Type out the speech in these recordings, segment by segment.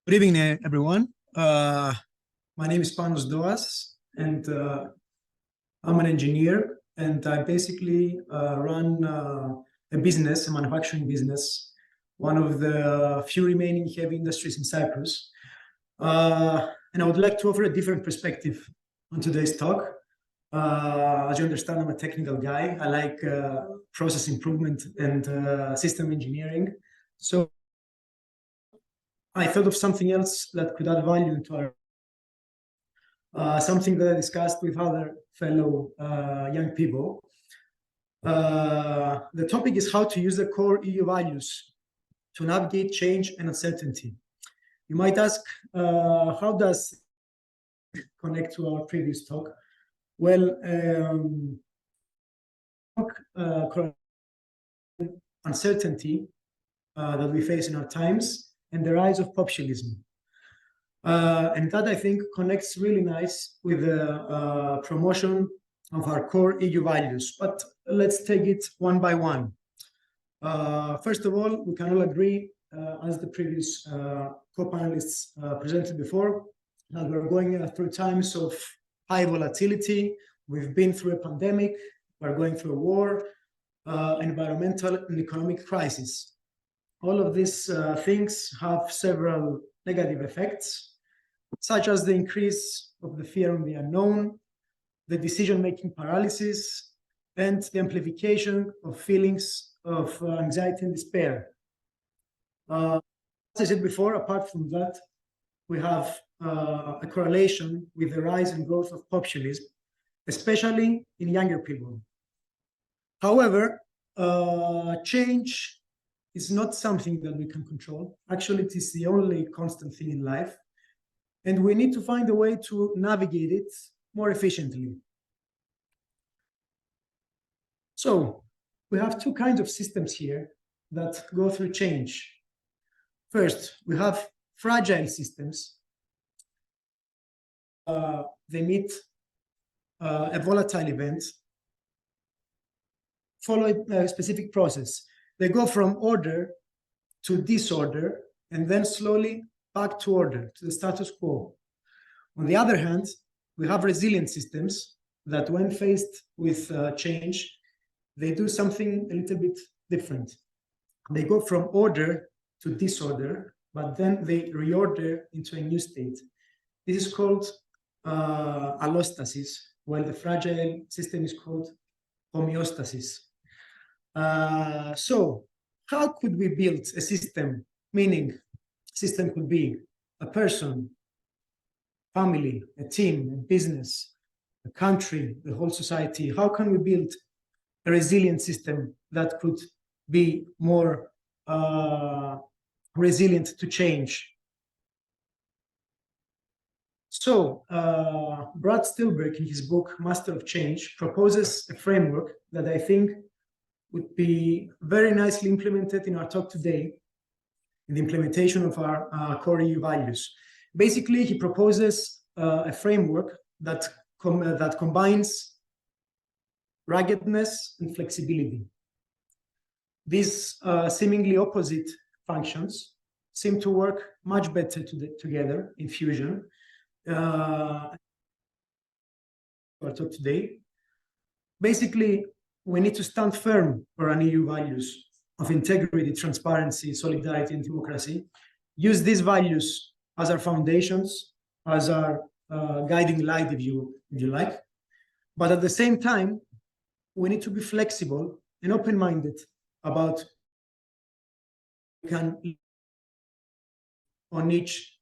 Good evening, everyone. My name is Panos Doas, and I'm an engineer, and I basically run a business, a manufacturing business, one of the few remaining heavy industries in Cyprus. And I would like to offer a different perspective on today's talk. As you understand, I'm a technical guy. I like process improvement and system engineering. So I thought of something else that could add value to our something that I discussed with other fellow young people. The topic is how to use the core EU values to navigate change and uncertainty. You might ask, how does it connect to our previous talk? Well, uncertainty that we face in our times and the rise of populism. And that, I think, connects really nice with the promotion of our core EU values. But let's take it one by one. First of all, we can all agree, as the previous co-panelists presented before, that we're going through times of high volatility. We've been through a pandemic, we're going through a war, environmental and economic crisis. All of these things have several negative effects, such as the increase of the fear of the unknown, the decision-making paralysis, and the amplification of feelings of anxiety and despair. As I said before, apart from that, we have a correlation with the rise and growth of populism, especially in younger people. However, change is not something that we can control. Actually, it is the only constant thing in life. And we need to find a way to navigate it more efficiently. So we have two kinds of systems here that go through change. First, we have fragile systems. They meet a volatile event, follow a specific process. They go from order to disorder and then slowly back to order, to the status quo. On the other hand, we have resilient systems that when faced with change, they do something a little bit different. They go from order to disorder, but then they reorder into a new state. This is called allostasis, while the fragile system is called homeostasis. So how could we build a system, meaning system could be a person, family, a team, a business, a country, the whole society. How can we build a resilient system that could be more resilient to change? So Brad Stillberg, in his book Master of Change, proposes a framework that I think would be very nicely implemented in our talk today, in the implementation of our core EU values. Basically, he proposes a framework that combines ruggedness and flexibility. These seemingly opposite functions seem to work much better together in fusion. Our talk today. Basically, we need to stand firm for our EU values of integrity, transparency, solidarity, and democracy. Use these values as our foundations, as our guiding light, if you like. But at the same time, we need to be flexible and open-minded about can on each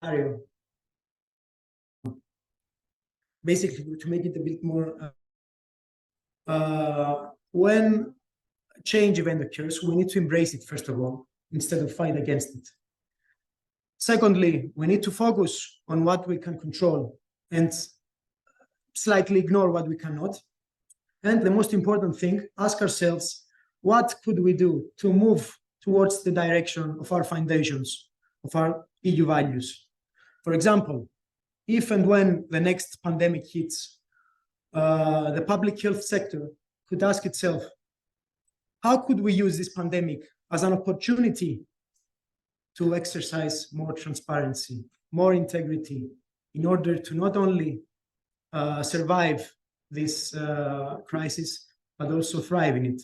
scenario. Basically, to make it a bit more, when change event occurs, we need to embrace it, first of all, instead of fight against it. Secondly, we need to focus on what we can control and slightly ignore what we cannot. And the most important thing, ask ourselves, what could we do to move towards the direction of our foundations, of our EU values? For example, if and when the next pandemic hits, the public health sector could ask itself, how could we use this pandemic as an opportunity to exercise more transparency, more integrity, in order to not only survive this crisis, but also thrive in it.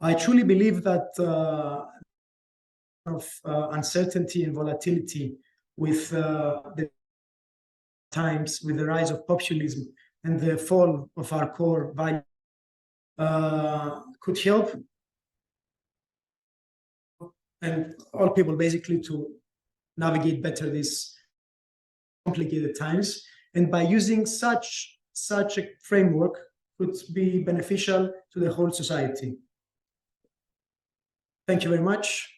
I truly believe that of uncertainty and volatility with the times, with the rise of populism and the fall of our core values, could help and all people basically to navigate better these complicated times. And by using such a framework could be beneficial to the whole society. Thank you very much.